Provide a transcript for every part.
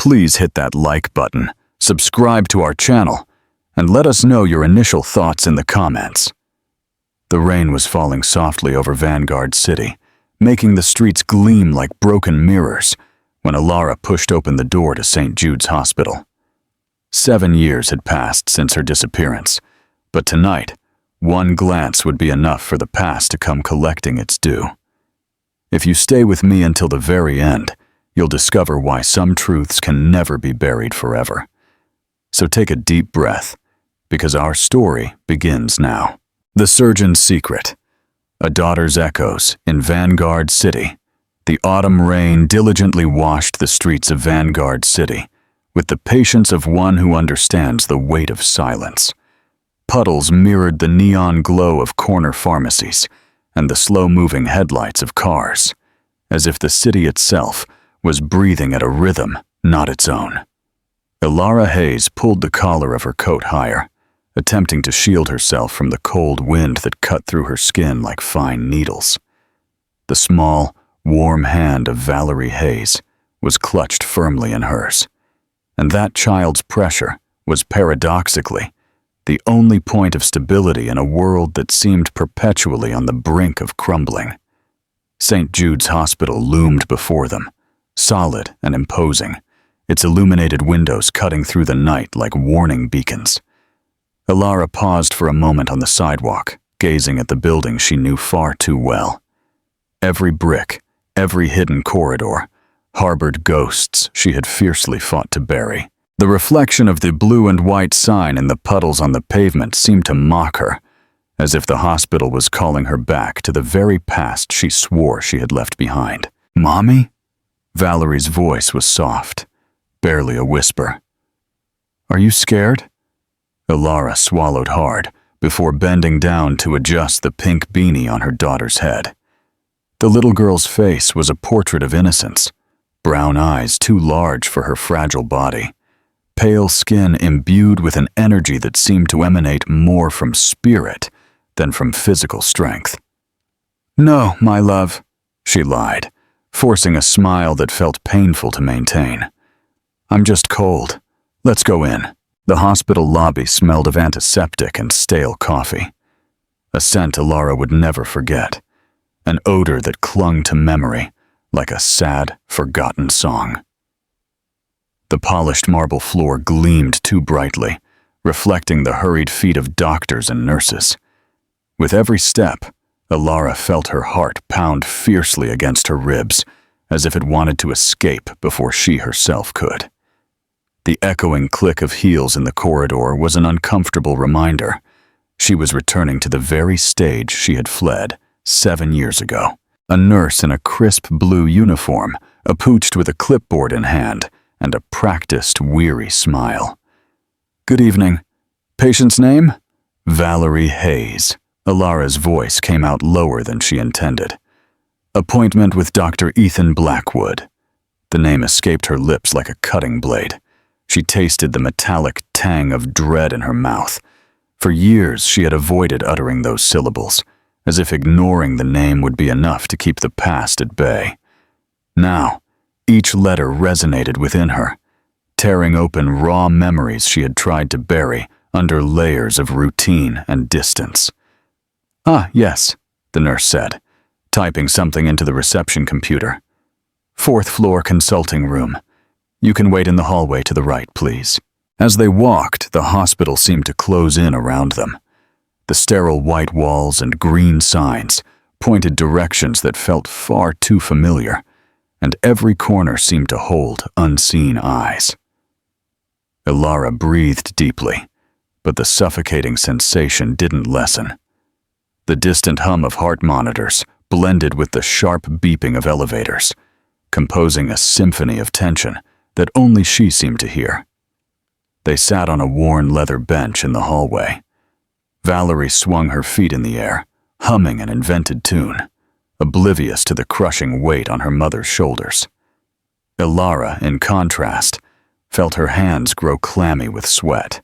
please hit that like button, subscribe to our channel, and let us know your initial thoughts in the comments. The rain was falling softly over Vanguard City, making the streets gleam like broken mirrors when Alara pushed open the door to St. Jude's Hospital. 7 years had passed since her disappearance, but tonight, one glance would be enough for the past to come collecting its due. If you stay with me until the very end, you'll discover why some truths can never be buried forever. So take a deep breath, because our story begins now. The Surgeon's Secret. A daughter's echoes in Vanguard City. The autumn rain diligently washed the streets of Vanguard City with the patience of one who understands the weight of silence. Puddles mirrored the neon glow of corner pharmacies and the slow-moving headlights of cars, as if the city itself was breathing at a rhythm not its own. Alara Hayes pulled the collar of her coat higher, attempting to shield herself from the cold wind that cut through her skin like fine needles. The small, warm hand of Valerie Hayes was clutched firmly in hers, and that child's pressure was paradoxically the only point of stability in a world that seemed perpetually on the brink of crumbling. St. Jude's Hospital loomed before them, solid and imposing, its illuminated windows cutting through the night like warning beacons. Alara paused for a moment on the sidewalk, gazing at the building she knew far too well. Every brick, every hidden corridor, harbored ghosts she had fiercely fought to bury. The reflection of the blue and white sign in the puddles on the pavement seemed to mock her, as if the hospital was calling her back to the very past she swore she had left behind. "Mommy?" Valerie's voice was soft, barely a whisper. "Are you scared?" Alara swallowed hard before bending down to adjust the pink beanie on her daughter's head. The little girl's face was a portrait of innocence, brown eyes too large for her fragile body, pale skin imbued with an energy that seemed to emanate more from spirit than from physical strength. "No, my love," she lied, forcing a smile that felt painful to maintain. "I'm just cold. Let's go in." The hospital lobby smelled of antiseptic and stale coffee, a scent Alara would never forget, an odor that clung to memory like a sad, forgotten song. The polished marble floor gleamed too brightly, reflecting the hurried feet of doctors and nurses. With every step, Alara felt her heart pound fiercely against her ribs, as if it wanted to escape before she herself could. The echoing click of heels in the corridor was an uncomfortable reminder. She was returning to the very stage she had fled 7 years ago. A nurse in a crisp blue uniform approached with a clipboard in hand and a practiced, weary smile. "Good evening. Patient's name?" "Valerie Hayes." Alara's voice came out lower than she intended. "Appointment with Dr. Ethan Blackwood." The name escaped her lips like a cutting blade. She tasted the metallic tang of dread in her mouth. For years she had avoided uttering those syllables, as if ignoring the name would be enough to keep the past at bay. Now, each letter resonated within her, tearing open raw memories she had tried to bury under layers of routine and distance. "Ah, yes," the nurse said, typing something into the reception computer. "4th floor consulting room. You can wait in the hallway to the right, please." As they walked, the hospital seemed to close in around them. The sterile white walls and green signs pointed directions that felt far too familiar, and every corner seemed to hold unseen eyes. Alara breathed deeply, but the suffocating sensation didn't lessen. The distant hum of heart monitors blended with the sharp beeping of elevators, composing a symphony of tension that only she seemed to hear. They sat on a worn leather bench in the hallway. Valerie swung her feet in the air, humming an invented tune, oblivious to the crushing weight on her mother's shoulders. Alara, in contrast, felt her hands grow clammy with sweat.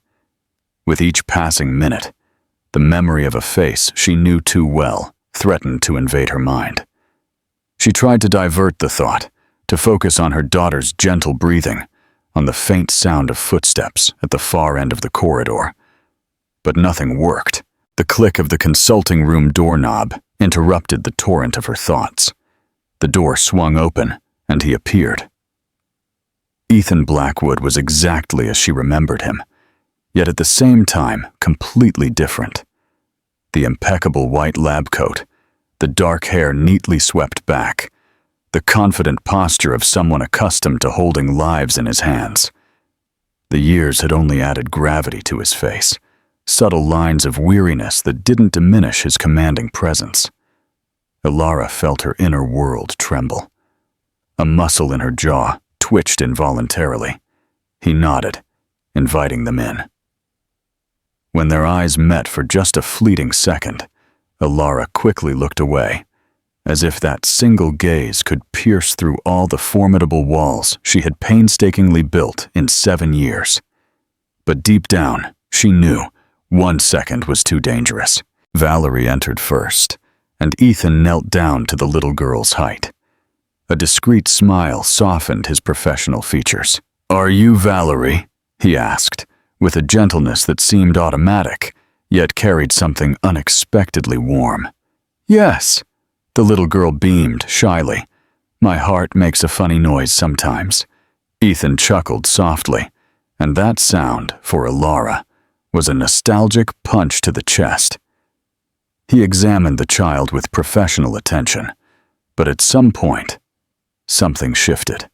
With each passing minute, the memory of a face she knew too well threatened to invade her mind. She tried to divert the thought, to focus on her daughter's gentle breathing, on the faint sound of footsteps at the far end of the corridor. But nothing worked. The click of the consulting room doorknob interrupted the torrent of her thoughts. The door swung open, and he appeared. Ethan Blackwood was exactly as she remembered him, yet at the same time completely different. The impeccable white lab coat, the dark hair neatly swept back, the confident posture of someone accustomed to holding lives in his hands. The years had only added gravity to his face, subtle lines of weariness that didn't diminish his commanding presence. Ilara felt her inner world tremble. A muscle in her jaw twitched involuntarily. He nodded, inviting them in. When their eyes met for just a fleeting second, Ilara quickly looked away, as if that single gaze could pierce through all the formidable walls she had painstakingly built in 7 years. But deep down, she knew 1 second was too dangerous. Valerie entered first, and Ethan knelt down to the little girl's height. A discreet smile softened his professional features. "Are you Valerie?" he asked, with a gentleness that seemed automatic, yet carried something unexpectedly warm. "Yes," the little girl beamed shyly. "My heart makes a funny noise sometimes." Ethan chuckled softly, and that sound, for Ilara, was a nostalgic punch to the chest. He examined the child with professional attention, but at some point, something shifted.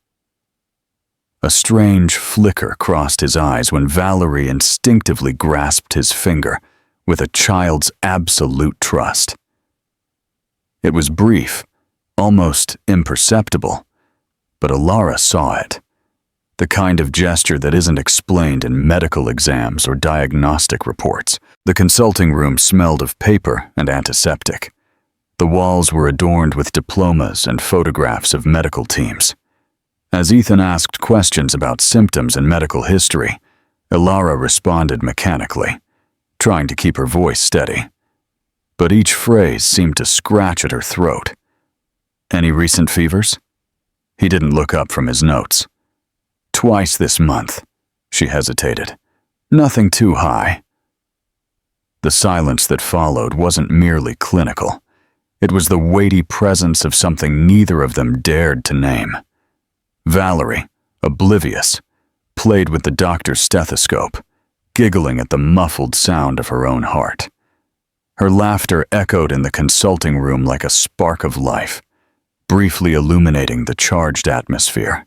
A strange flicker crossed his eyes when Valerie instinctively grasped his finger with a child's absolute trust. It was brief, almost imperceptible, but Ilara saw it. The kind of gesture that isn't explained in medical exams or diagnostic reports. The consulting room smelled of paper and antiseptic. The walls were adorned with diplomas and photographs of medical teams. As Ethan asked questions about symptoms and medical history, Ilara responded mechanically, trying to keep her voice steady. But each phrase seemed to scratch at her throat. "Any recent fevers?" He didn't look up from his notes. "Twice this month," she hesitated. "Nothing too high." The silence that followed wasn't merely clinical. It was the weighty presence of something neither of them dared to name. Valerie, oblivious, played with the doctor's stethoscope, giggling at the muffled sound of her own heart. Her laughter echoed in the consulting room like a spark of life, briefly illuminating the charged atmosphere.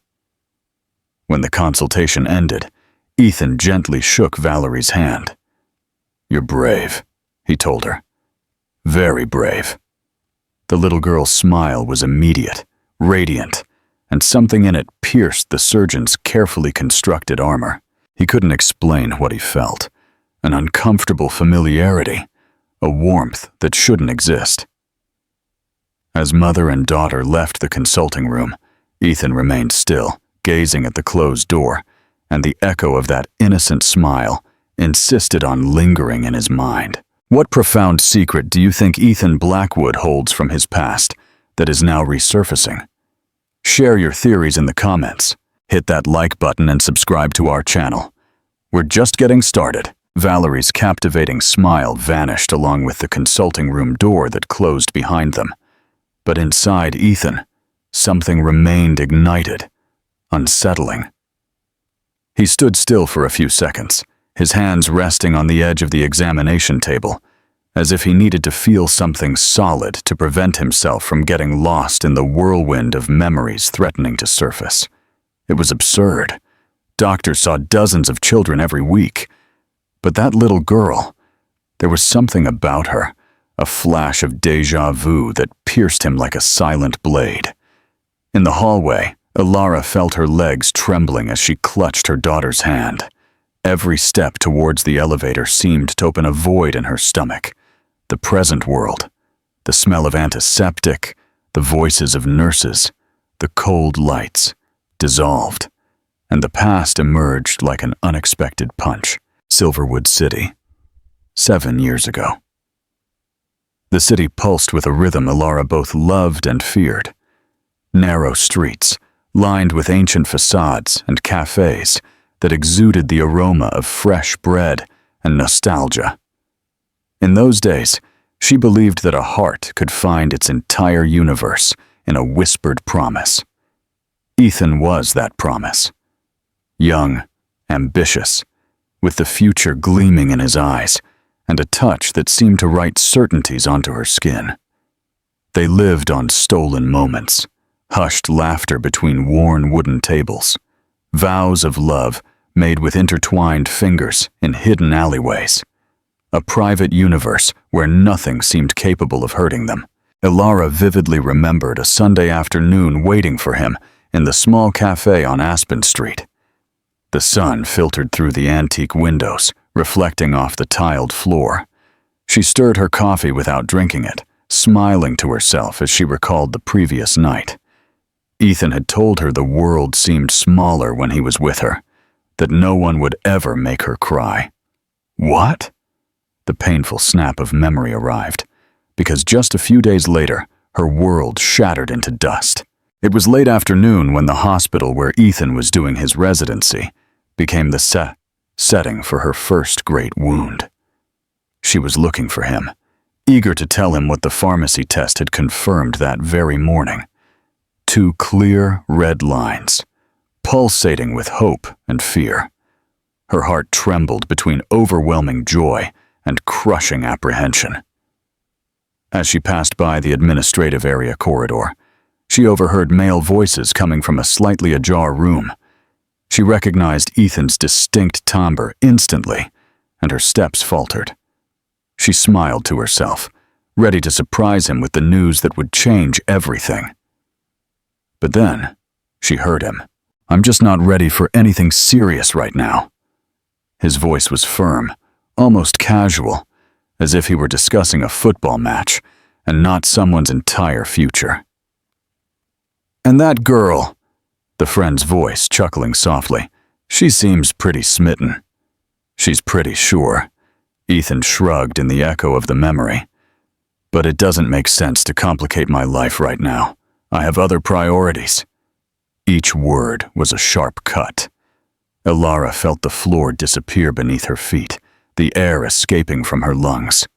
When the consultation ended, Ethan gently shook Valerie's hand. "You're brave," he told her. "Very brave." The little girl's smile was immediate, radiant, and something in it pierced the surgeon's carefully constructed armor. He couldn't explain what he felt. An uncomfortable familiarity, a warmth that shouldn't exist. As mother and daughter left the consulting room, Ethan remained still, gazing at the closed door, and the echo of that innocent smile insisted on lingering in his mind. What profound secret do you think Ethan Blackwood holds from his past that is now resurfacing? Share your theories in the comments. Hit that like button and subscribe to our channel. We're just getting started. Valerie's captivating smile vanished along with the consulting room door that closed behind them. But inside Ethan, something remained ignited, unsettling. He stood still for a few seconds, his hands resting on the edge of the examination table, as if he needed to feel something solid to prevent himself from getting lost in the whirlwind of memories threatening to surface. It was absurd. Doctors saw dozens of children every week. But that little girl, there was something about her, a flash of déjà vu that pierced him like a silent blade. In the hallway, Ilara felt her legs trembling as she clutched her daughter's hand. Every step towards the elevator seemed to open a void in her stomach. The present world, the smell of antiseptic, the voices of nurses, the cold lights, dissolved, and the past emerged like an unexpected punch. Silverwood City, 7 years ago. The city pulsed with a rhythm Ilara both loved and feared. Narrow streets, lined with ancient facades and cafes that exuded the aroma of fresh bread and nostalgia. In those days, she believed that a heart could find its entire universe in a whispered promise. Ethan was that promise. Young, ambitious, with the future gleaming in his eyes and a touch that seemed to write certainties onto her skin. They lived on stolen moments, hushed laughter between worn wooden tables, vows of love made with intertwined fingers in hidden alleyways, a private universe where nothing seemed capable of hurting them. Ilara vividly remembered a Sunday afternoon waiting for him in the small cafe on Aspen Street. The sun filtered through the antique windows, reflecting off the tiled floor. She stirred her coffee without drinking it, smiling to herself as she recalled the previous night. Ethan had told her the world seemed smaller when he was with her, that no one would ever make her cry. What? The painful snap of memory arrived, because just a few days later, her world shattered into dust. It was late afternoon when the hospital where Ethan was doing his residency became the setting for her first great wound. She was looking for him, eager to tell him what the pharmacy test had confirmed that very morning. 2 clear red lines, pulsating with hope and fear. Her heart trembled between overwhelming joy and crushing apprehension. As she passed by the administrative area corridor, she overheard male voices coming from a slightly ajar room. She recognized Ethan's distinct timbre instantly, and her steps faltered. She smiled to herself, ready to surprise him with the news that would change everything. But then, she heard him. "I'm just not ready for anything serious right now." His voice was firm, almost casual, as if he were discussing a football match and not someone's entire future. "And that girl," the friend's voice chuckling softly, "she seems pretty smitten." "She's pretty sure." Ethan shrugged in the echo of the memory. "But it doesn't make sense to complicate my life right now. I have other priorities." Each word was a sharp cut. Ilara felt the floor disappear beneath her feet, the air escaping from her lungs.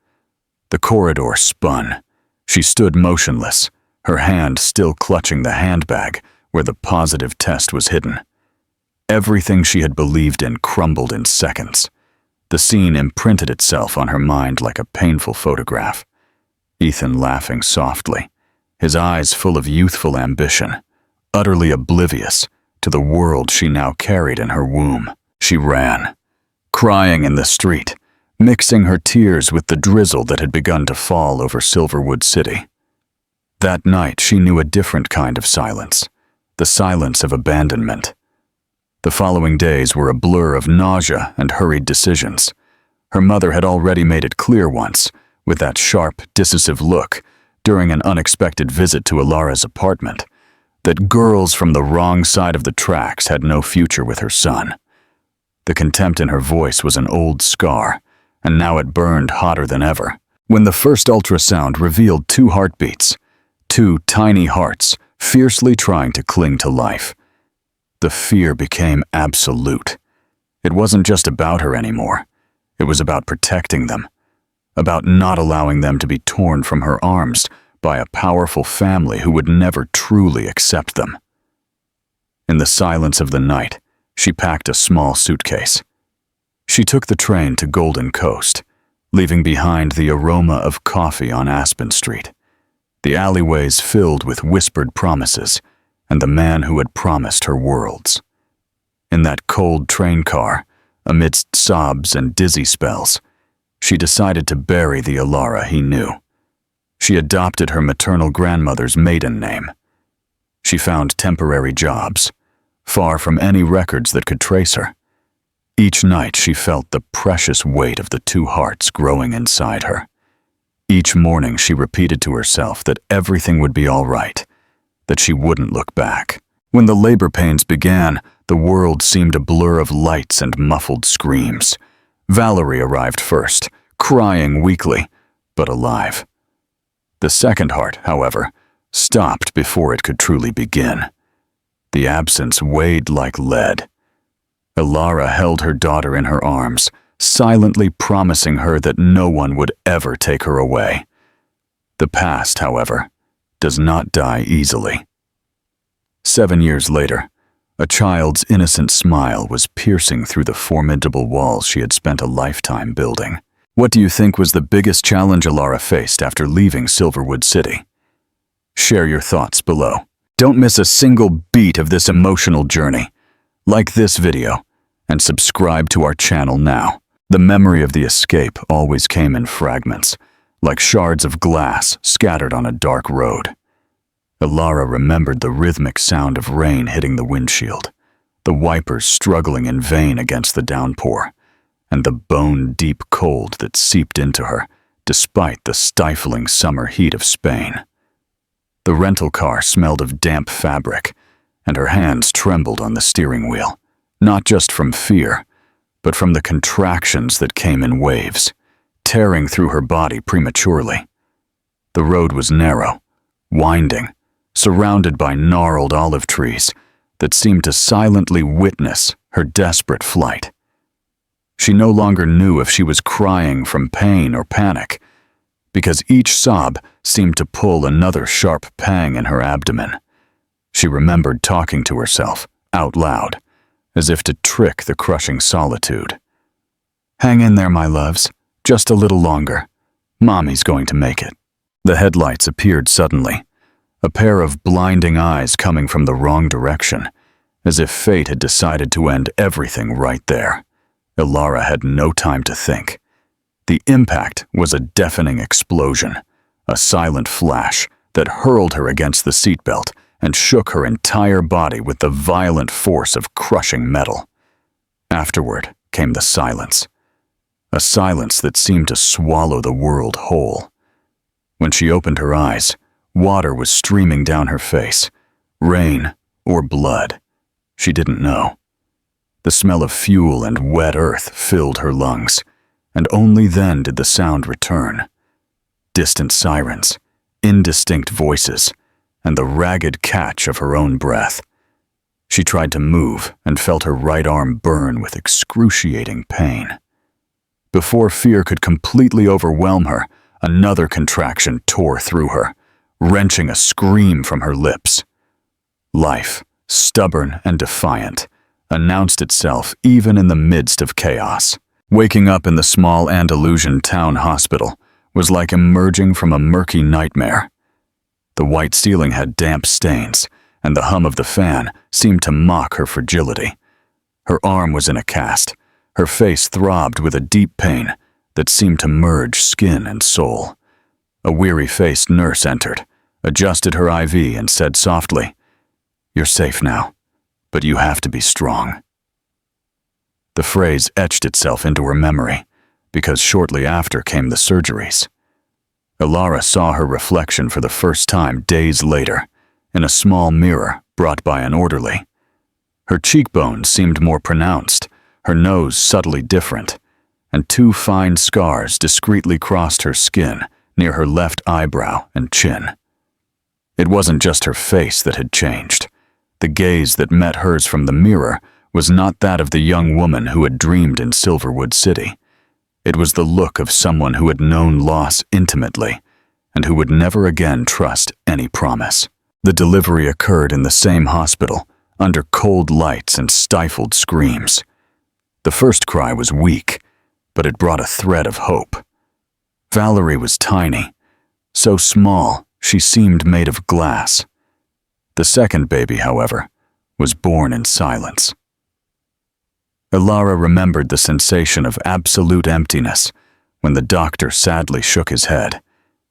The corridor spun. She stood motionless, her hand still clutching the handbag where the positive test was hidden. Everything she had believed in crumbled in seconds. The scene imprinted itself on her mind like a painful photograph. Ethan laughing softly, his eyes full of youthful ambition, utterly oblivious to the world she now carried in her womb. She ran, crying in the street, mixing her tears with the drizzle that had begun to fall over Silverwood City. That night she knew a different kind of silence, the silence of abandonment. The following days were a blur of nausea and hurried decisions. Her mother had already made it clear once, with that sharp, decisive look, during an unexpected visit to Ilara's apartment, that girls from the wrong side of the tracks had no future with her son. The contempt in her voice was an old scar, and now it burned hotter than ever. When the first ultrasound revealed 2 heartbeats, 2 tiny hearts fiercely trying to cling to life, the fear became absolute. It wasn't just about her anymore. It was about protecting them, about not allowing them to be torn from her arms by a powerful family who would never truly accept them. In the silence of the night, she packed a small suitcase. She took the train to Golden Coast, leaving behind the aroma of coffee on Aspen Street, the alleyways filled with whispered promises, and the man who had promised her worlds. In that cold train car, amidst sobs and dizzy spells, she decided to bury the Ilara he knew. She adopted her maternal grandmother's maiden name. She found temporary jobs, far from any records that could trace her. Each night she felt the precious weight of the 2 hearts growing inside her. Each morning she repeated to herself that everything would be all right, that she wouldn't look back. When the labor pains began, the world seemed a blur of lights and muffled screams. Valerie arrived first, crying weakly, but alive. The second heart, however, stopped before it could truly begin. The absence weighed like lead. Elara held her daughter in her arms, silently promising her that no one would ever take her away. The past, however, does not die easily. 7 years later, a child's innocent smile was piercing through the formidable walls she had spent a lifetime building. What do you think was the biggest challenge Elara faced after leaving Silverwood City? Share your thoughts below. Don't miss a single beat of this emotional journey. Like this video and subscribe to our channel now. The memory of the escape always came in fragments, like shards of glass scattered on a dark road. Elara remembered the rhythmic sound of rain hitting the windshield, the wipers struggling in vain against the downpour, and the bone-deep cold that seeped into her despite the stifling summer heat of Spain. The rental car smelled of damp fabric, and her hands trembled on the steering wheel, not just from fear, but from the contractions that came in waves, tearing through her body prematurely. The road was narrow, winding, surrounded by gnarled olive trees that seemed to silently witness her desperate flight. She no longer knew if she was crying from pain or panic, because each sob seemed to pull another sharp pang in her abdomen. She remembered talking to herself, out loud, as if to trick the crushing solitude. "Hang in there, my loves. Just a little longer. Mommy's going to make it." The headlights appeared suddenly, a pair of blinding eyes coming from the wrong direction, as if fate had decided to end everything right there. Elara had no time to think. The impact was a deafening explosion, a silent flash that hurled her against the seatbelt and shook her entire body with the violent force of crushing metal. Afterward came the silence, a silence that seemed to swallow the world whole. When she opened her eyes, water was streaming down her face, rain or blood. She didn't know. The smell of fuel and wet earth filled her lungs, and only then did the sound return. Distant sirens, indistinct voices, and the ragged catch of her own breath. She tried to move and felt her right arm burn with excruciating pain. Before fear could completely overwhelm her, another contraction tore through her, wrenching a scream from her lips. Life, stubborn and defiant, announced itself even in the midst of chaos. Waking up in the small Andalusian town hospital was like emerging from a murky nightmare. The white ceiling had damp stains, and the hum of the fan seemed to mock her fragility. Her arm was in a cast, her face throbbed with a deep pain that seemed to merge skin and soul. A weary-faced nurse entered, adjusted her IV, and said softly, "You're safe now, but you have to be strong." The phrase etched itself into her memory, because shortly after came the surgeries. Elara saw her reflection for the first time days later, in a small mirror brought by an orderly. Her cheekbones seemed more pronounced, her nose subtly different, and 2 fine scars discreetly crossed her skin near her left eyebrow and chin. It wasn't just her face that had changed. The gaze that met hers from the mirror was not that of the young woman who had dreamed in Silverwood City. It was the look of someone who had known loss intimately and who would never again trust any promise. The delivery occurred in the same hospital, under cold lights and stifled screams. The first cry was weak, but it brought a thread of hope. Valerie was tiny, so small she seemed made of glass. The second baby, however, was born in silence. Elara remembered the sensation of absolute emptiness when the doctor sadly shook his head,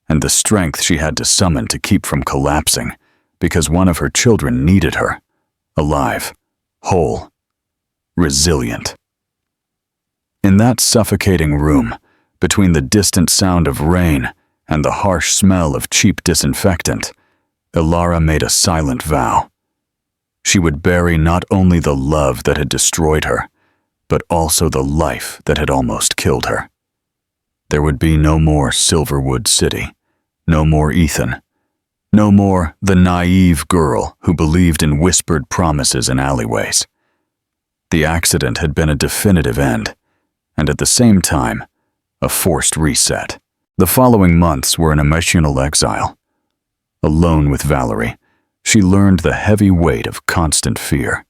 and the strength she had to summon to keep from collapsing because one of her children needed her, alive, whole, resilient. In that suffocating room, between the distant sound of rain and the harsh smell of cheap disinfectant, Elara made a silent vow. She would bury not only the love that had destroyed her, but also the life that had almost killed her. There would be no more Silverwood City, no more Ethan, No more the naive girl who believed in whispered promises in alleyways. The accident had been a definitive end, and at the same time, a forced reset. The following months were an emotional exile. Alone with Valerie, she learned the heavy weight of constant fear.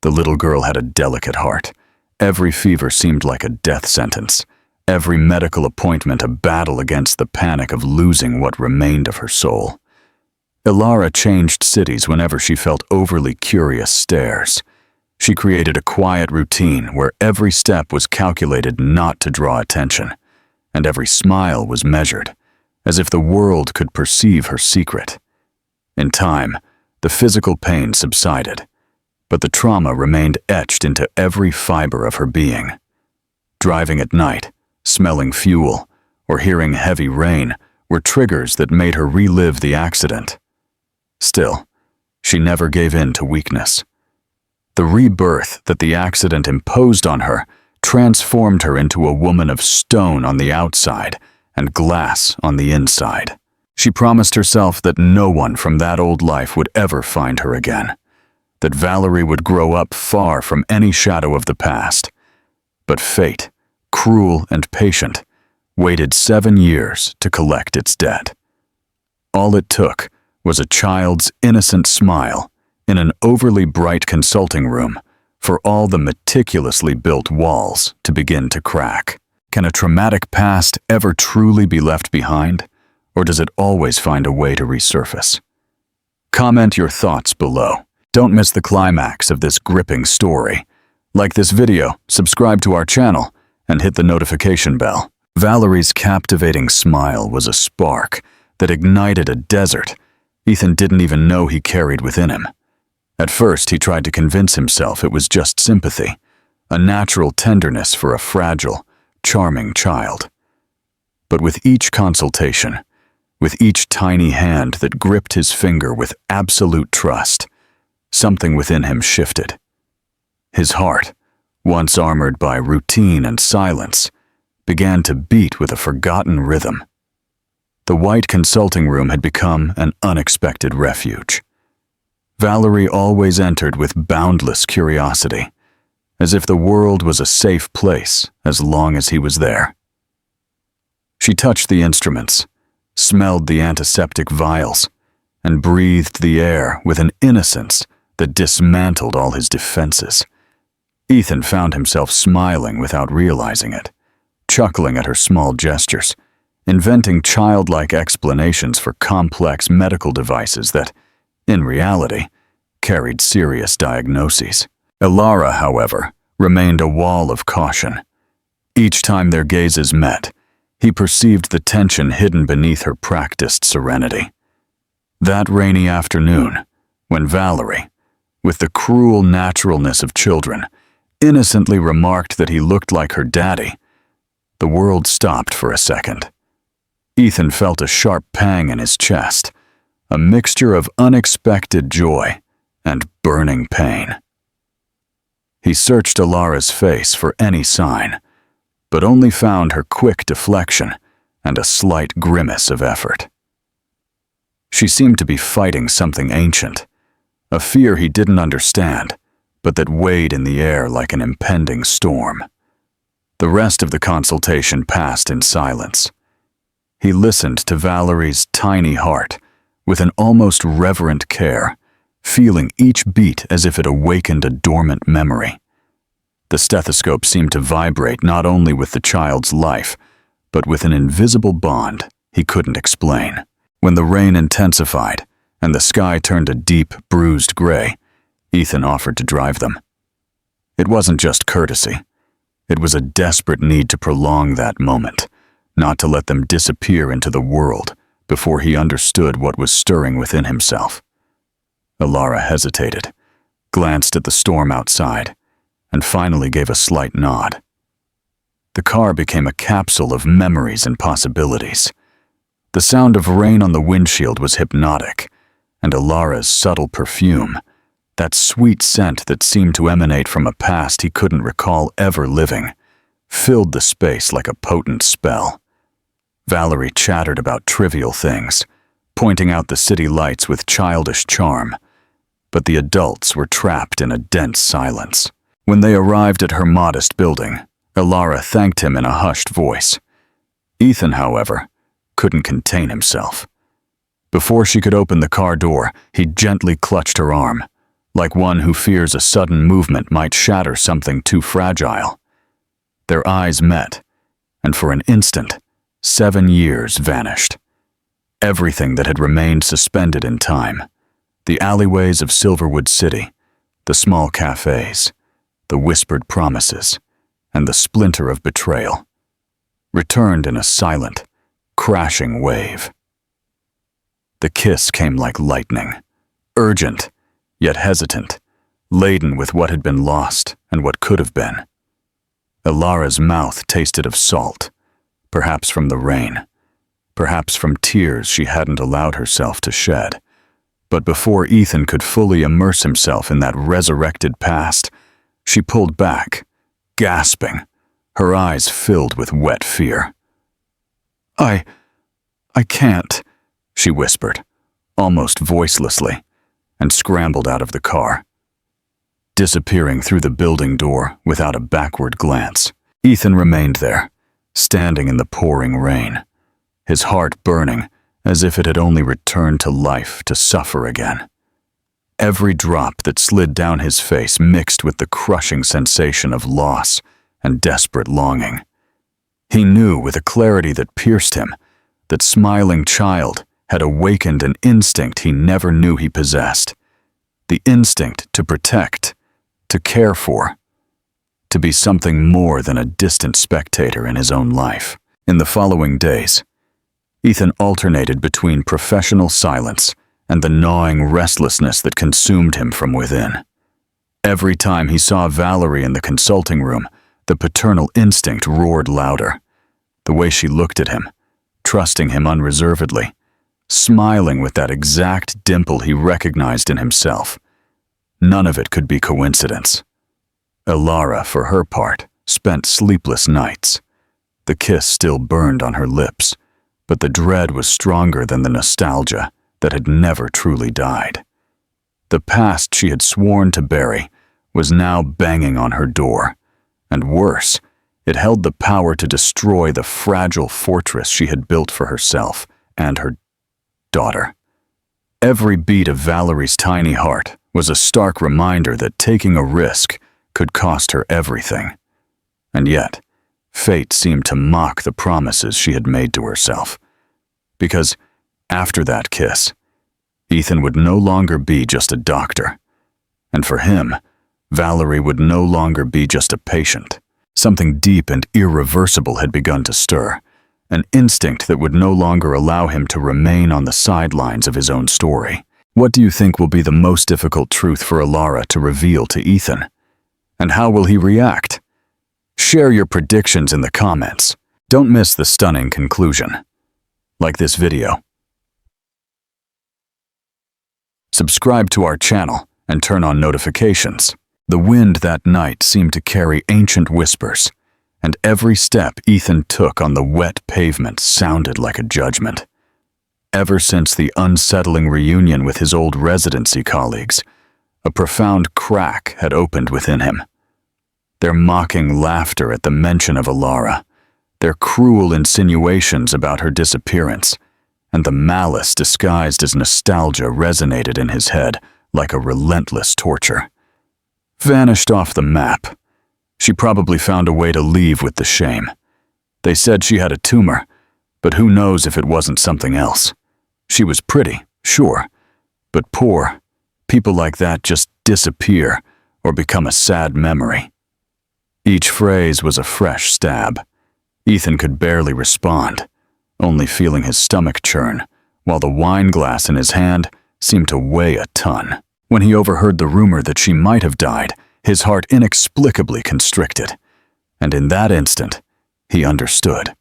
The little girl had a delicate heart. Every fever seemed like a death sentence. Every medical appointment a battle against the panic of losing what remained of her soul. Ilara changed cities whenever she felt overly curious stares. She created a quiet routine where every step was calculated not to draw attention, and every smile was measured, as if the world could perceive her secret. In time, the physical pain subsided, but the trauma remained etched into every fiber of her being. Driving at night, smelling fuel, or hearing heavy rain were triggers that made her relive the accident. Still, she never gave in to weakness. The rebirth that the accident imposed on her transformed her into a woman of stone on the outside and glass on the inside. She promised herself that no one from that old life would ever find her again, that Valerie would grow up far from any shadow of the past. But fate, cruel and patient, waited 7 years to collect its debt. All it took was a child's innocent smile in an overly bright consulting room for all the meticulously built walls to begin to crack. Can a traumatic past ever truly be left behind, or does it always find a way to resurface? Comment your thoughts below. Don't miss the climax of this gripping story. Like this video, subscribe to our channel, and hit the notification bell. Valerie's captivating smile was a spark that ignited a desert Ethan didn't even know he carried within him. At first, he tried to convince himself it was just sympathy, a natural tenderness for a fragile, charming child. But with each consultation, with each tiny hand that gripped his finger with absolute trust, something within him shifted. His heart, once armored by routine and silence, began to beat with a forgotten rhythm. The white consulting room had become an unexpected refuge. Valerie always entered with boundless curiosity, as if the world was a safe place as long as he was there. She touched the instruments, smelled the antiseptic vials, and breathed the air with an innocence that dismantled all his defenses. Ethan found himself smiling without realizing it, chuckling at her small gestures, inventing childlike explanations for complex medical devices that, in reality, carried serious diagnoses. Ilara, however, remained a wall of caution. Each time their gazes met, he perceived the tension hidden beneath her practiced serenity. That rainy afternoon, when Valerie, with the cruel naturalness of children, innocently remarked that he looked like her daddy, the world stopped for a second. Ethan felt a sharp pang in his chest, a mixture of unexpected joy and burning pain. He searched Ilara's face for any sign, but only found her quick deflection and a slight grimace of effort. She seemed to be fighting something ancient, a fear he didn't understand, but that weighed in the air like an impending storm. The rest of the consultation passed in silence. He listened to Valerie's tiny heart with an almost reverent care, feeling each beat as if it awakened a dormant memory. The stethoscope seemed to vibrate not only with the child's life, but with an invisible bond he couldn't explain. When the rain intensified and the sky turned a deep, bruised gray, Ethan offered to drive them. It wasn't just courtesy. It was a desperate need to prolong that moment, not to let them disappear into the world before he understood what was stirring within himself. Ilara hesitated, glanced at the storm outside, and finally gave a slight nod. The car became a capsule of memories and possibilities. The sound of rain on the windshield was hypnotic, and Ilara's subtle perfume, that sweet scent that seemed to emanate from a past he couldn't recall ever living, filled the space like a potent spell. Valerie chattered about trivial things, pointing out the city lights with childish charm. But the adults were trapped in a dense silence. When they arrived at her modest building, Elara thanked him in a hushed voice. Ethan, however, couldn't contain himself. Before she could open the car door, he gently clutched her arm, like one who fears a sudden movement might shatter something too fragile. Their eyes met, and for an instant, 7 years vanished. Everything that had remained suspended in time, the alleyways of Silverwood City, the small cafes, the whispered promises, and the splinter of betrayal, returned in a silent, crashing wave. The kiss came like lightning, urgent, yet hesitant, laden with what had been lost and what could have been. Elara's mouth tasted of salt, perhaps from the rain, perhaps from tears she hadn't allowed herself to shed. But before Ethan could fully immerse himself in that resurrected past, she pulled back, gasping, her eyes filled with wet fear. I can't," she whispered, almost voicelessly, and scrambled out of the car. Disappearing through the building door without a backward glance, Ethan remained there, standing in the pouring rain, his heart burning as if it had only returned to life to suffer again. Every drop that slid down his face mixed with the crushing sensation of loss and desperate longing. He knew with a clarity that pierced him that smiling child had awakened an instinct he never knew he possessed, the instinct to protect, to care for, to be something more than a distant spectator in his own life. In the following days, Ethan alternated between professional silence and the gnawing restlessness that consumed him from within. Every time he saw Valerie in the consulting room, the paternal instinct roared louder. The way she looked at him, trusting him unreservedly, smiling with that exact dimple he recognized in himself. None of it could be coincidence. Elara, for her part, spent sleepless nights. The kiss still burned on her lips, but the dread was stronger than the nostalgia that had never truly died. The past she had sworn to bury was now banging on her door, and worse, it held the power to destroy the fragile fortress she had built for herself and her daughter. Every beat of Valerie's tiny heart was a stark reminder that taking a risk could cost her everything. And yet, fate seemed to mock the promises she had made to herself. Because after that kiss, Ethan would no longer be just a doctor. And for him, Valerie would no longer be just a patient. Something deep and irreversible had begun to stir, an instinct that would no longer allow him to remain on the sidelines of his own story. What do you think will be the most difficult truth for Elara to reveal to Ethan? And how will he react? Share your predictions in the comments. Don't miss the stunning conclusion. Like this video. Subscribe to our channel and turn on notifications. The wind that night seemed to carry ancient whispers, and every step Ethan took on the wet pavement sounded like a judgment. Ever since the unsettling reunion with his old residency colleagues, a profound crack had opened within him. Their mocking laughter at the mention of Elara, their cruel insinuations about her disappearance, and the malice disguised as nostalgia resonated in his head like a relentless torture. Vanished off the map. She probably found a way to leave with the shame. They said she had a tumor, but who knows if it wasn't something else. She was pretty, sure, but poor. People like that just disappear or become a sad memory. Each phrase was a fresh stab. Ethan could barely respond, only feeling his stomach churn, while the wine glass in his hand seemed to weigh a ton. When he overheard the rumor that she might have died, his heart inexplicably constricted, and in that instant, he understood.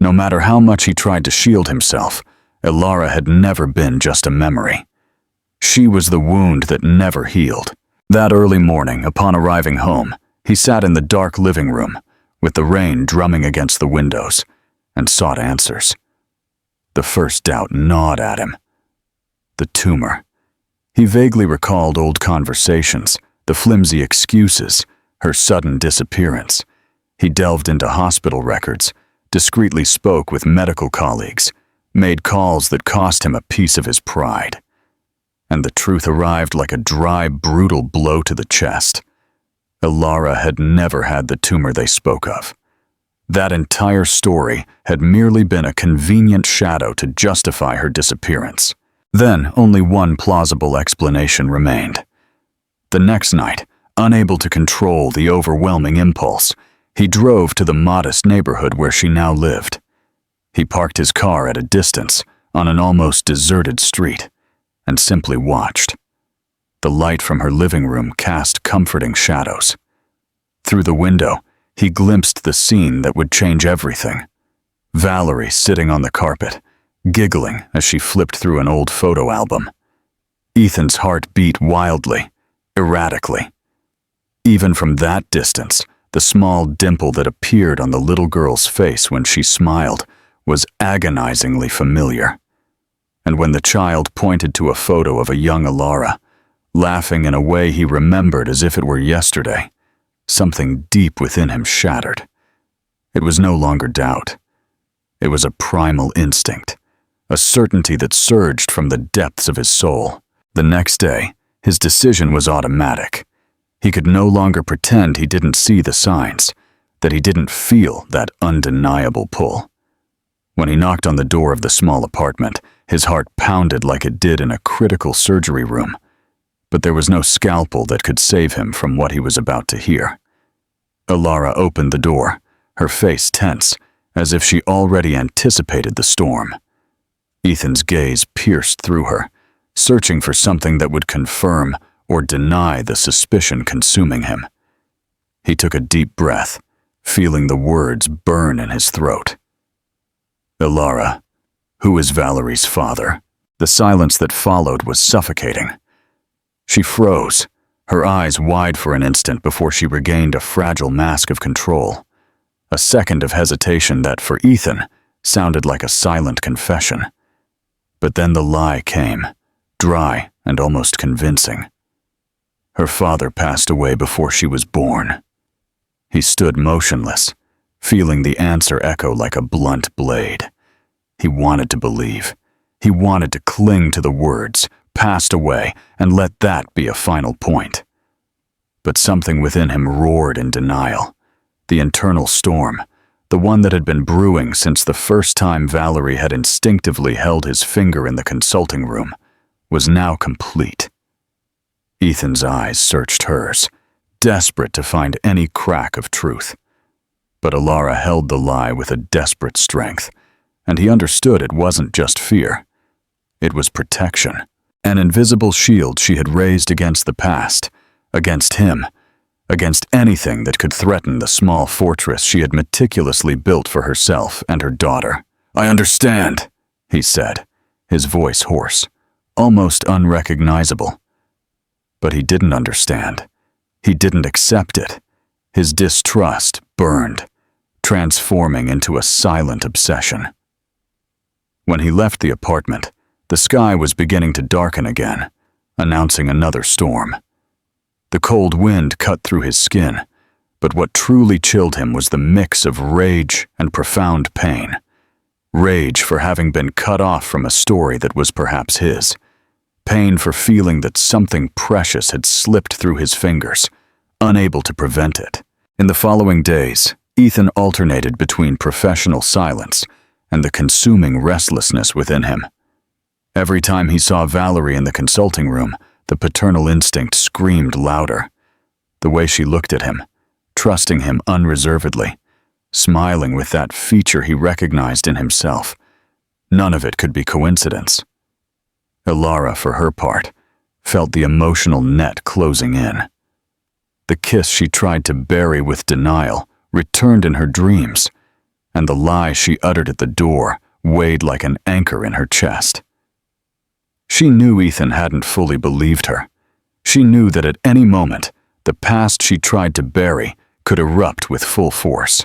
No matter how much he tried to shield himself, Elara had never been just a memory. She was the wound that never healed. That early morning, upon arriving home, he sat in the dark living room, with the rain drumming against the windows, and sought answers. The first doubt gnawed at him. The tumor. He vaguely recalled old conversations, the flimsy excuses, her sudden disappearance. He delved into hospital records, discreetly spoke with medical colleagues, made calls that cost him a piece of his pride. And the truth arrived like a dry, brutal blow to the chest. Ilara had never had the tumor they spoke of. That entire story had merely been a convenient shadow to justify her disappearance. Then only one plausible explanation remained. The next night, unable to control the overwhelming impulse, he drove to the modest neighborhood where she now lived. He parked his car at a distance on an almost deserted street and simply watched. The light from her living room cast comforting shadows. Through the window, he glimpsed the scene that would change everything. Valerie sitting on the carpet, giggling as she flipped through an old photo album. Ethan's heart beat wildly, erratically. Even from that distance, the small dimple that appeared on the little girl's face when she smiled was agonizingly familiar. And when the child pointed to a photo of a young Ilara, laughing in a way he remembered as if it were yesterday, something deep within him shattered. It was no longer doubt. It was a primal instinct, a certainty that surged from the depths of his soul. The next day, his decision was automatic. He could no longer pretend he didn't see the signs, that he didn't feel that undeniable pull. When he knocked on the door of the small apartment, his heart pounded like it did in a critical surgery room. But there was no scalpel that could save him from what he was about to hear. Ilara opened the door, her face tense, as if she already anticipated the storm. Ethan's gaze pierced through her, searching for something that would confirm or deny the suspicion consuming him. He took a deep breath, feeling the words burn in his throat. Ilara, who is Valerie's father? The silence that followed was suffocating. She froze, her eyes wide for an instant before she regained a fragile mask of control. A second of hesitation that, for Ethan, sounded like a silent confession. But then the lie came, dry and almost convincing. Her father passed away before she was born. He stood motionless, feeling the answer echo like a blunt blade. He wanted to believe. He wanted to cling to the words, passed away, and let that be a final point. But something within him roared in denial. The internal storm, the one that had been brewing since the first time Valerie had instinctively held his finger in the consulting room, was now complete. Ethan's eyes searched hers, desperate to find any crack of truth. But Ilara held the lie with a desperate strength, and he understood it wasn't just fear. It was protection, an invisible shield she had raised against the past, against him, against anything that could threaten the small fortress she had meticulously built for herself and her daughter. "I understand," he said, his voice hoarse, almost unrecognizable. But he didn't understand. He didn't accept it. His distrust burned, transforming into a silent obsession. When he left the apartment, the sky was beginning to darken again, announcing another storm. The cold wind cut through his skin, but what truly chilled him was the mix of rage and profound pain. Rage for having been cut off from a story that was perhaps his. Pain for feeling that something precious had slipped through his fingers, unable to prevent it. In the following days, Ethan alternated between professional silence and the consuming restlessness within him. Every time he saw Valerie in the consulting room, the paternal instinct screamed louder. The way she looked at him, trusting him unreservedly, smiling with that feature he recognized in himself. None of it could be coincidence. Ilara, for her part, felt the emotional net closing in. The kiss she tried to bury with denial returned in her dreams, and the lie she uttered at the door weighed like an anchor in her chest. She knew Ethan hadn't fully believed her. She knew that at any moment, the past she tried to bury could erupt with full force.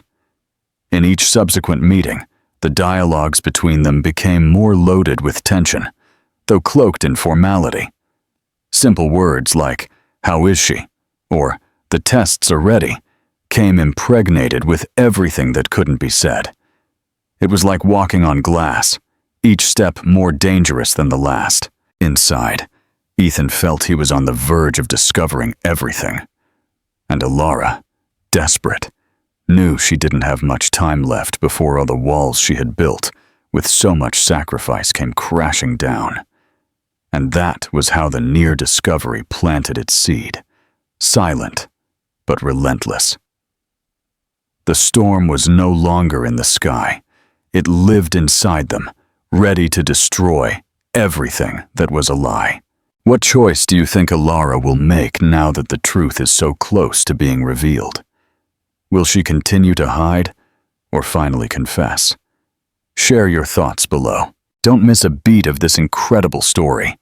In each subsequent meeting, The dialogues between them became more loaded with tension, though cloaked in formality. Simple words like, "How is she?" or "The tests are ready," came impregnated with everything that couldn't be said. It was like walking on glass, each step more dangerous than the last. Inside, Ethan felt he was on the verge of discovering everything. And Alara, desperate, knew she didn't have much time left before all the walls she had built with so much sacrifice came crashing down. And that was how the near discovery planted its seed, silent but relentless. The storm was no longer in the sky. It lived inside them, ready to destroy everything that was a lie. What choice do you think Alara will make now that the truth is so close to being revealed? Will she continue to hide or finally confess? Share your thoughts below. Don't miss a beat of this incredible story.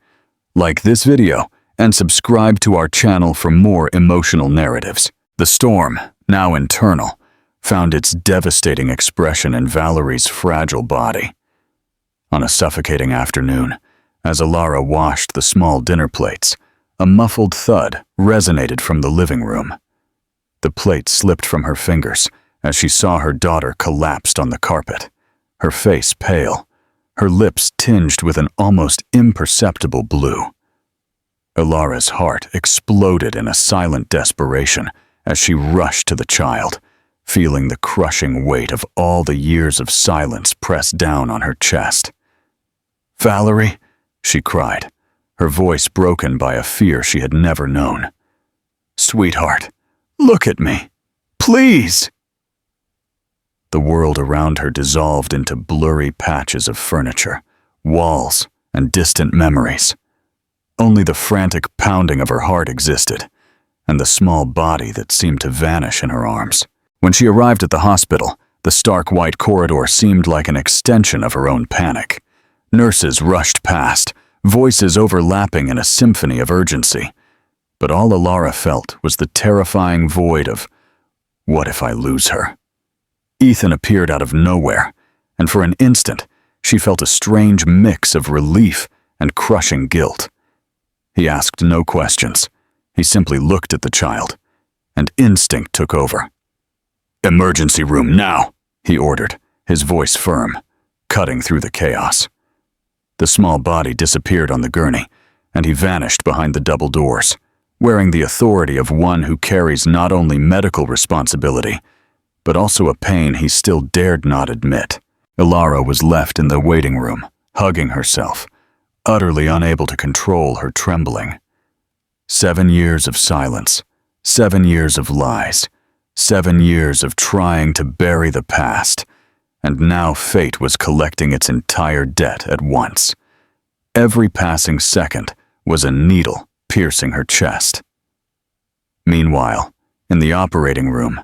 Like this video and subscribe to our channel for more emotional narratives. The storm, now internal, found its devastating expression in Valerie's fragile body. On a suffocating afternoon, as Alara washed the small dinner plates, a muffled thud resonated from the living room. The plate slipped from her fingers as she saw her daughter collapsed on the carpet, her face pale, her lips tinged with an almost imperceptible blue. Alara's heart exploded in a silent desperation as she rushed to the child, feeling the crushing weight of all the years of silence press down on her chest. "Valerie," she cried, her voice broken by a fear she had never known. "Sweetheart, look at me. Please!" The world around her dissolved into blurry patches of furniture, walls, and distant memories. Only the frantic pounding of her heart existed, and the small body that seemed to vanish in her arms. When she arrived at the hospital, the stark white corridor seemed like an extension of her own panic. Nurses rushed past, voices overlapping in a symphony of urgency. But all Alara felt was the terrifying void of, what if I lose her? Ethan appeared out of nowhere, and for an instant, she felt a strange mix of relief and crushing guilt. He asked no questions. He simply looked at the child, and instinct took over. "Emergency room now," he ordered, his voice firm, cutting through the chaos. The small body disappeared on the gurney, and he vanished behind the double doors, wearing the authority of one who carries not only medical responsibility, but also a pain he still dared not admit. Alara was left in the waiting room, hugging herself, utterly unable to control her trembling. 7 years of silence, 7 years of lies, 7 years of trying to bury the past, and now fate was collecting its entire debt at once. Every passing second was a needle piercing her chest. Meanwhile, in the operating room,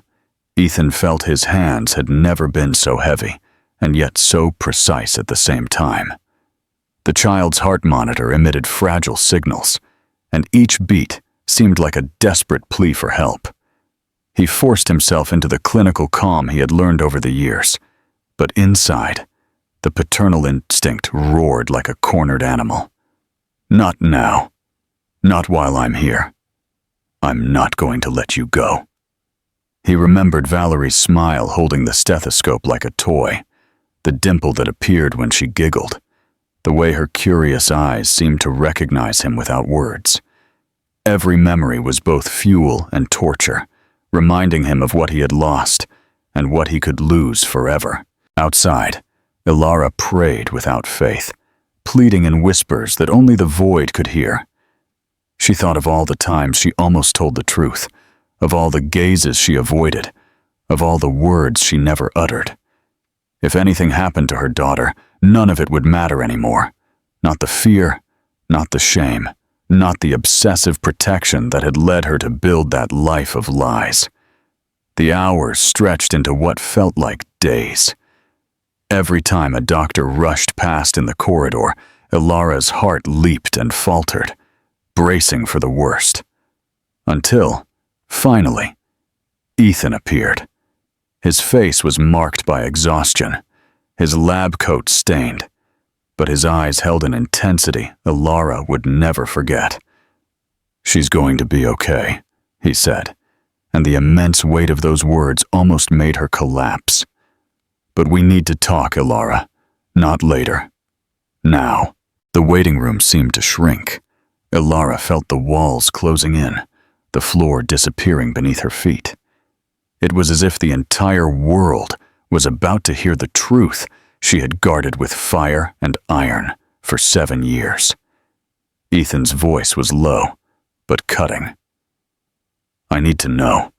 Ethan felt his hands had never been so heavy, and yet so precise at the same time. The child's heart monitor emitted fragile signals, and each beat seemed like a desperate plea for help. He forced himself into the clinical calm he had learned over the years, but inside, the paternal instinct roared like a cornered animal. "Not now. Not while I'm here. I'm not going to let you go." He remembered Valerie's smile holding the stethoscope like a toy, the dimple that appeared when she giggled, the way her curious eyes seemed to recognize him without words. Every memory was both fuel and torture, reminding him of what he had lost and what he could lose forever. Outside, Alara prayed without faith, pleading in whispers that only the void could hear. She thought of all the times she almost told the truth, of all the gazes she avoided, of all the words she never uttered. If anything happened to her daughter, none of it would matter anymore. Not the fear, not the shame, not the obsessive protection that had led her to build that life of lies. The hours stretched into what felt like days. Every time a doctor rushed past in the corridor, Alara's heart leaped and faltered, bracing for the worst. Until, finally, Ethan appeared. His face was marked by exhaustion, his lab coat stained, but his eyes held an intensity Elara would never forget. "She's going to be okay," he said, and the immense weight of those words almost made her collapse. "But we need to talk, Elara. Not later. Now." The waiting room seemed to shrink. Elara felt the walls closing in, the floor disappearing beneath her feet. It was as if the entire world was about to hear the truth she had guarded with fire and iron for 7 years. Ethan's voice was low, but cutting. "I need to know.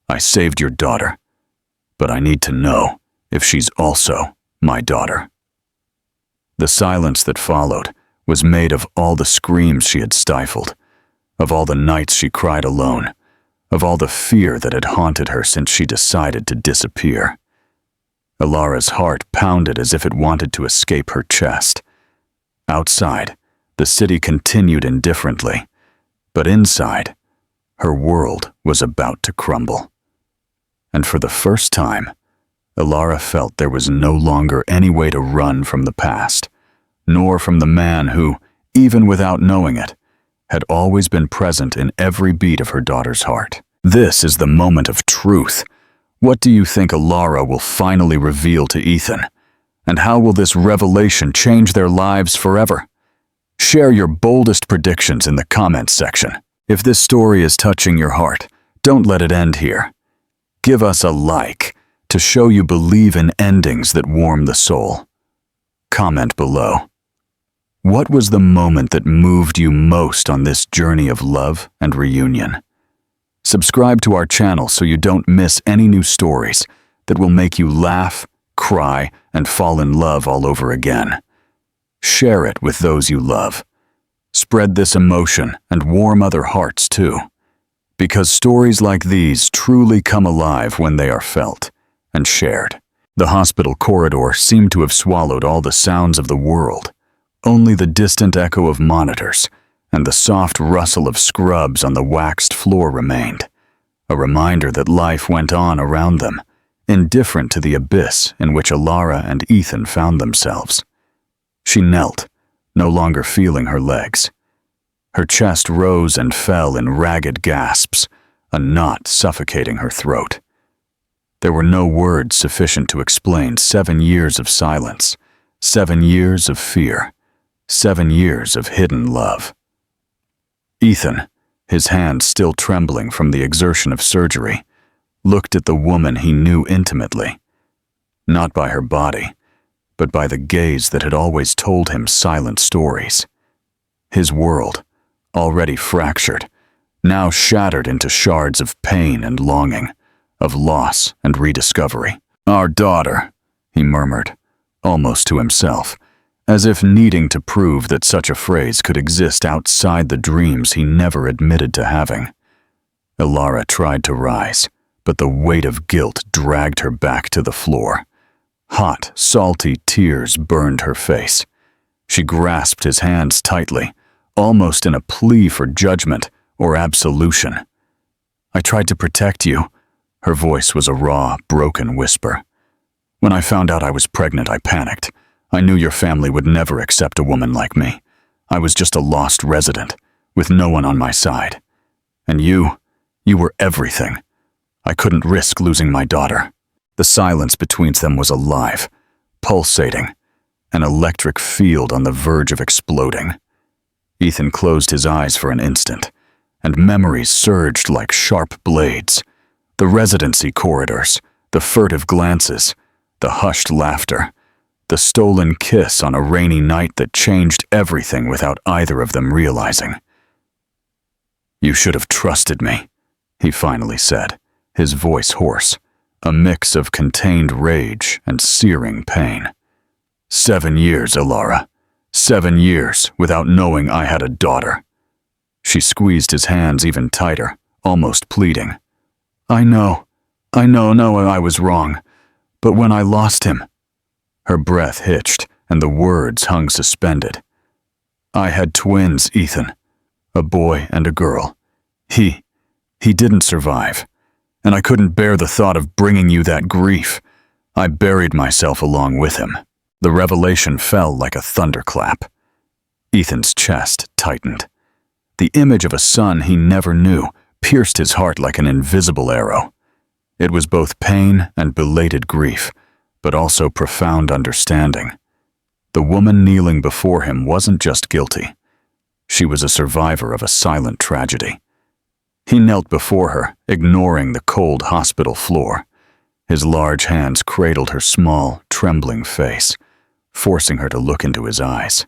I saved your daughter, but I need to know if she's also my daughter." The silence that followed was made of all the screams she had stifled, of all the nights she cried alone, of all the fear that had haunted her since she decided to disappear. Elara's heart pounded as if it wanted to escape her chest. Outside, the city continued indifferently, but inside, her world was about to crumble. And for the first time, Elara felt there was no longer any way to run from the past, nor from the man who, even without knowing it, had always been present in every beat of her daughter's heart. This is the moment of truth. What do you think Elara will finally reveal to Ethan? And how will this revelation change their lives forever? Share your boldest predictions in the comments section. If this story is touching your heart, don't let it end here. Give us a like to show you believe in endings that warm the soul. Comment below. What was the moment that moved you most on this journey of love and reunion? Subscribe to our channel so you don't miss any new stories that will make you laugh, cry, and fall in love all over again. Share it with those you love. Spread this emotion and warm other hearts too, because stories like these truly come alive when they are felt and shared. The hospital corridor seemed to have swallowed all the sounds of the world. Only the distant echo of monitors and the soft rustle of scrubs on the waxed floor remained, a reminder that life went on around them, indifferent to the abyss in which Elara and Ethan found themselves. She knelt, no longer feeling her legs. Her chest rose and fell in ragged gasps, a knot suffocating her throat. There were no words sufficient to explain 7 years of silence, 7 years of fear, 7 years of hidden love. Ethan, his hands still trembling from the exertion of surgery, looked at the woman he knew intimately, not by her body, but by the gaze that had always told him silent stories. His world, already fractured, now shattered into shards of pain and longing, of loss and rediscovery. "Our daughter," he murmured, almost to himself, as if needing to prove that such a phrase could exist outside the dreams he never admitted to having. Elara tried to rise, but the weight of guilt dragged her back to the floor. Hot, salty tears burned her face. She grasped his hands tightly, almost in a plea for judgment or absolution. "I tried to protect you." Her voice was a raw, broken whisper. "When I found out I was pregnant, I panicked. I knew your family would never accept a woman like me. I was just a lost resident, with no one on my side. And you were everything. I couldn't risk losing my daughter." The silence between them was alive, pulsating, an electric field on the verge of exploding. Ethan closed his eyes for an instant, and memories surged like sharp blades. The residency corridors, the furtive glances, the hushed laughter, the stolen kiss on a rainy night that changed everything without either of them realizing. "You should have trusted me," he finally said, his voice hoarse, a mix of contained rage and searing pain. 7 years, Elara. 7 years without knowing I had a daughter." She squeezed his hands even tighter, almost pleading. I know I was wrong, but when I lost him..." Her breath hitched, and the words hung suspended. "I had twins, Ethan. A boy and a girl. He didn't survive, and I couldn't bear the thought of bringing you that grief. I buried myself along with him. The revelation fell like a thunderclap. Ethan's chest tightened. The image of a son he never knew pierced his heart like an invisible arrow. It was both pain and belated grief, but also profound understanding. The woman kneeling before him wasn't just guilty. She was a survivor of a silent tragedy. He knelt before her, ignoring the cold hospital floor. His large hands cradled her small, trembling face, forcing her to look into his eyes.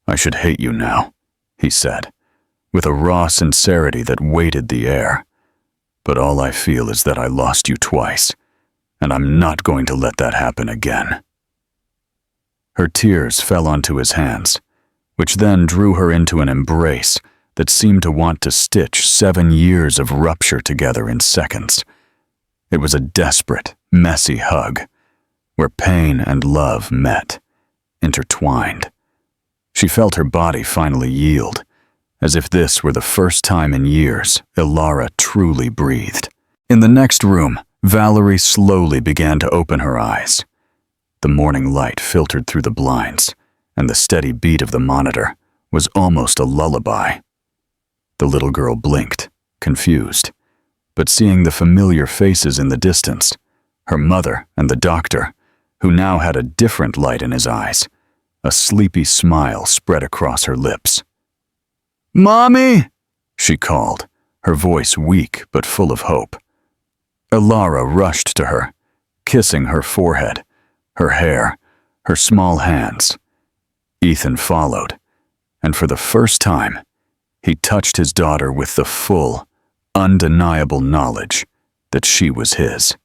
"I should hate you now," he said, with a raw sincerity that weighted the air. "But all I feel is that I lost you twice, and I'm not going to let that happen again." Her tears fell onto his hands, which then drew her into an embrace that seemed to want to stitch 7 years of rupture together in seconds. It was a desperate, messy hug, where pain and love met, intertwined. She felt her body finally yield, as if this were the first time in years Ilara truly breathed. In the next room, Valerie slowly began to open her eyes. The morning light filtered through the blinds, and the steady beat of the monitor was almost a lullaby. The little girl blinked, confused, but seeing the familiar faces in the distance, her mother and the doctor, who now had a different light in his eyes, a sleepy smile spread across her lips. "Mommy!" she called, her voice weak but full of hope. Ilara rushed to her, kissing her forehead, her hair, her small hands. Ethan followed, and for the first time, he touched his daughter with the full, undeniable knowledge that she was his.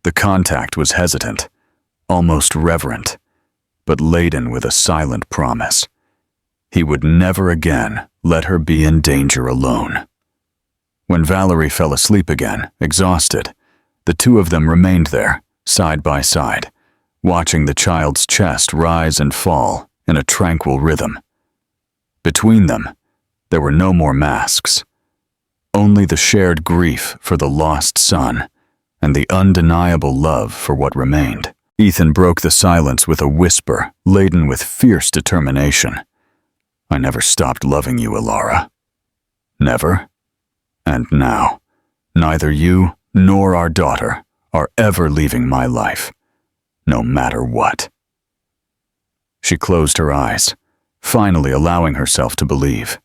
The contact was hesitant, almost reverent, but laden with a silent promise. He would never again let her be in danger alone. When Valerie fell asleep again, exhausted, the two of them remained there, side by side, watching the child's chest rise and fall in a tranquil rhythm. Between them, there were no more masks, only the shared grief for the lost son and the undeniable love for what remained. Ethan broke the silence with a whisper laden with fierce determination. "I never stopped loving you, Ilara. Never. And now, neither you nor our daughter are ever leaving my life, no matter what." She closed her eyes, finally allowing herself to believe.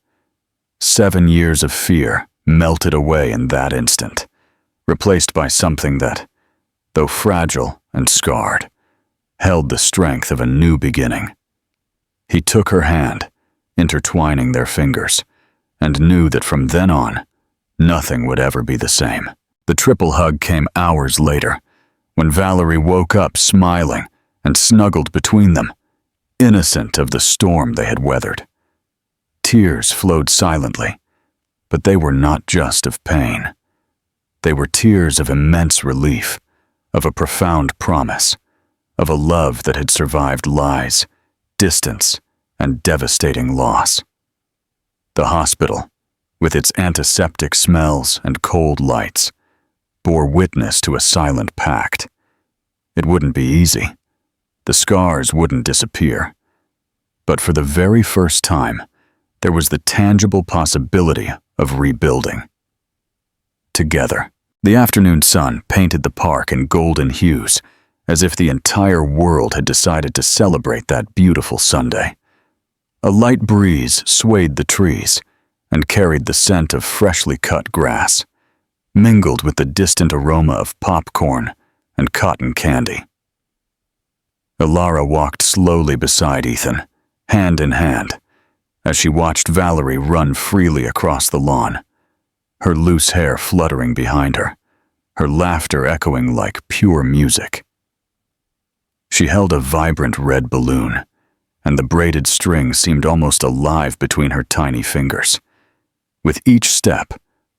7 years of fear melted away in that instant, replaced by something that, though fragile and scarred, held the strength of a new beginning. He took her hand, intertwining their fingers, and knew that from then on, nothing would ever be the same. The triple hug came hours later, when Valerie woke up smiling and snuggled between them, innocent of the storm they had weathered. Tears flowed silently, but they were not just of pain. They were tears of immense relief, of a profound promise, of a love that had survived lies, distance, and devastating loss. The hospital, with its antiseptic smells and cold lights, bore witness to a silent pact. It wouldn't be easy. The scars wouldn't disappear. But for the very first time, there was the tangible possibility of rebuilding. Together, the afternoon sun painted the park in golden hues, as if the entire world had decided to celebrate that beautiful Sunday. A light breeze swayed the trees and carried the scent of freshly cut grass, mingled with the distant aroma of popcorn and cotton candy. Ilara walked slowly beside Ethan, hand in hand, as she watched Valerie run freely across the lawn, her loose hair fluttering behind her, her laughter echoing like pure music. She held a vibrant red balloon, and the braided string seemed almost alive between her tiny fingers. With each step,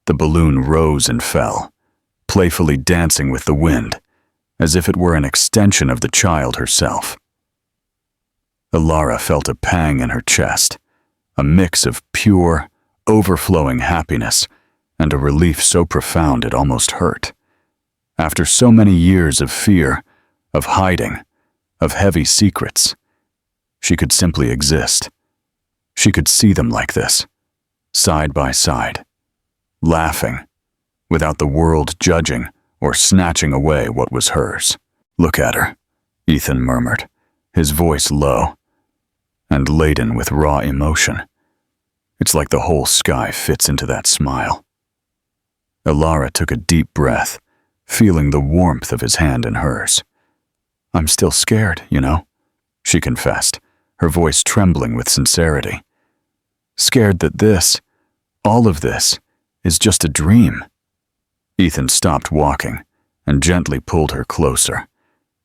the balloon rose and fell, playfully dancing with the wind, as if it were an extension of the child herself. Ilara felt a pang in her chest, a mix of pure, overflowing happiness and a relief so profound it almost hurt. After so many years of fear, of hiding, of heavy secrets, she could simply exist. She could see them like this, side by side, laughing, without the world judging or snatching away what was hers. "Look at her," Ethan murmured, his voice low and laden with raw emotion. It's like the whole sky fits into that smile. Elara took a deep breath, feeling the warmth of his hand in hers. "I'm still scared, you know," she confessed, her voice trembling with sincerity. "Scared that this, all of this, is just a dream." Ethan stopped walking and gently pulled her closer.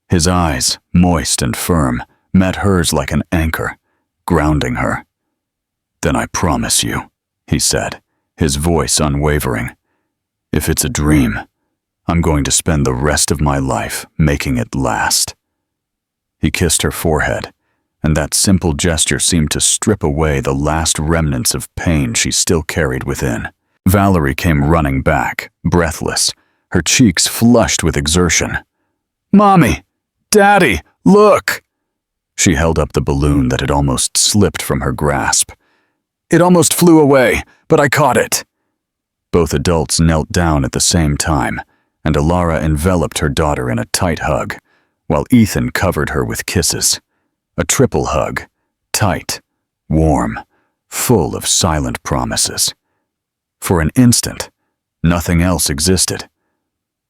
His eyes, moist and firm, met hers like an anchor, grounding her. "Then I promise you," he said, his voice unwavering, "if it's a dream, I'm going to spend the rest of my life making it last." He kissed her forehead, and that simple gesture seemed to strip away the last remnants of pain she still carried within. Valerie came running back, breathless, her cheeks flushed with exertion. "Mommy! Daddy! Look!" She held up the balloon that had almost slipped from her grasp. "It almost flew away, but I caught it." Both adults knelt down at the same time, and Elara enveloped her daughter in a tight hug, while Ethan covered her with kisses. A triple hug, tight, warm, full of silent promises. For an instant, nothing else existed.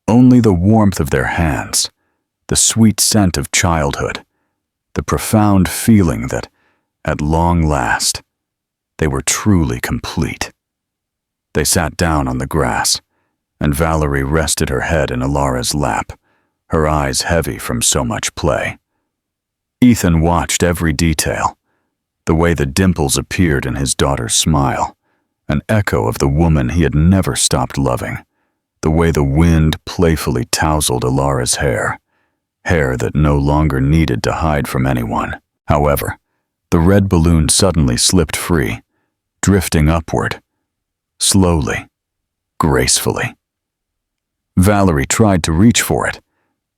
Only the warmth of their hands, the sweet scent of childhood, the profound feeling that, at long last, they were truly complete. They sat down on the grass, and Valerie rested her head in Elara's lap, her eyes heavy from so much play. Ethan watched every detail, the way the dimples appeared in his daughter's smile, an echo of the woman he had never stopped loving, the way the wind playfully tousled Elara's hair that no longer needed to hide from anyone. However, the red balloon suddenly slipped free, drifting upward, slowly, gracefully. Valerie tried to reach for it,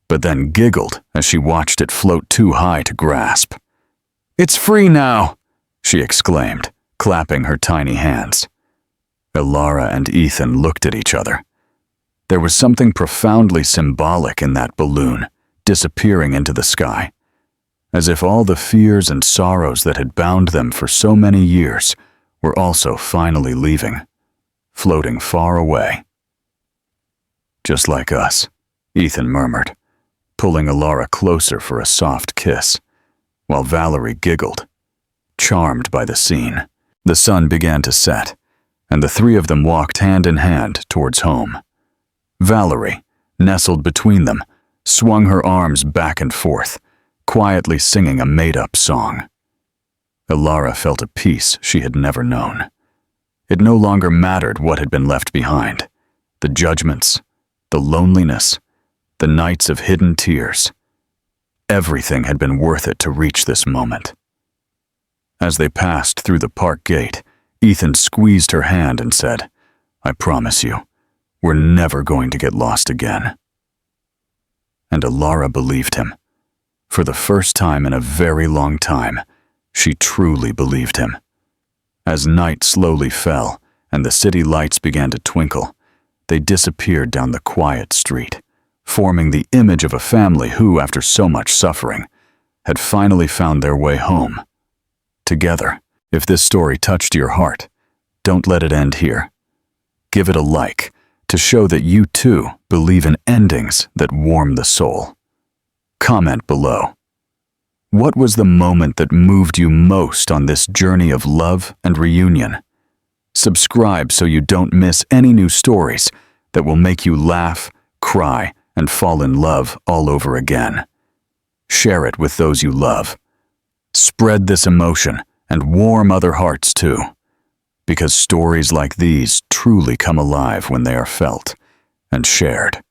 but then giggled as she watched it float too high to grasp. "It's free now!" she exclaimed, clapping her tiny hands. Elara and Ethan looked at each other. There was something profoundly symbolic in that balloon, disappearing into the sky, as if all the fears and sorrows that had bound them for so many years were also finally leaving, floating far away. "Just like us," Ethan murmured, pulling Elara closer for a soft kiss, while Valerie giggled, charmed by the scene. The sun began to set, and the three of them walked hand in hand towards home. Valerie, nestled between them, swung her arms back and forth, quietly singing a made-up song. Elara felt a peace she had never known. It no longer mattered what had been left behind, the judgments, the loneliness, the nights of hidden tears. Everything had been worth it to reach this moment. As they passed through the park gate, Ethan squeezed her hand and said, "I promise you, we're never going to get lost again." And Elara believed him. For the first time in a very long time, she truly believed him. As night slowly fell and the city lights began to twinkle, they disappeared down the quiet street, forming the image of a family who, after so much suffering, had finally found their way home. Together. If this story touched your heart, don't let it end here. Give it a like to show that you too believe in endings that warm the soul. Comment below. What was the moment that moved you most on this journey of love and reunion? Subscribe so you don't miss any new stories that will make you laugh, cry, and fall in love all over again. Share it with those you love. Spread this emotion and warm other hearts too, because stories like these truly come alive when they are felt and shared.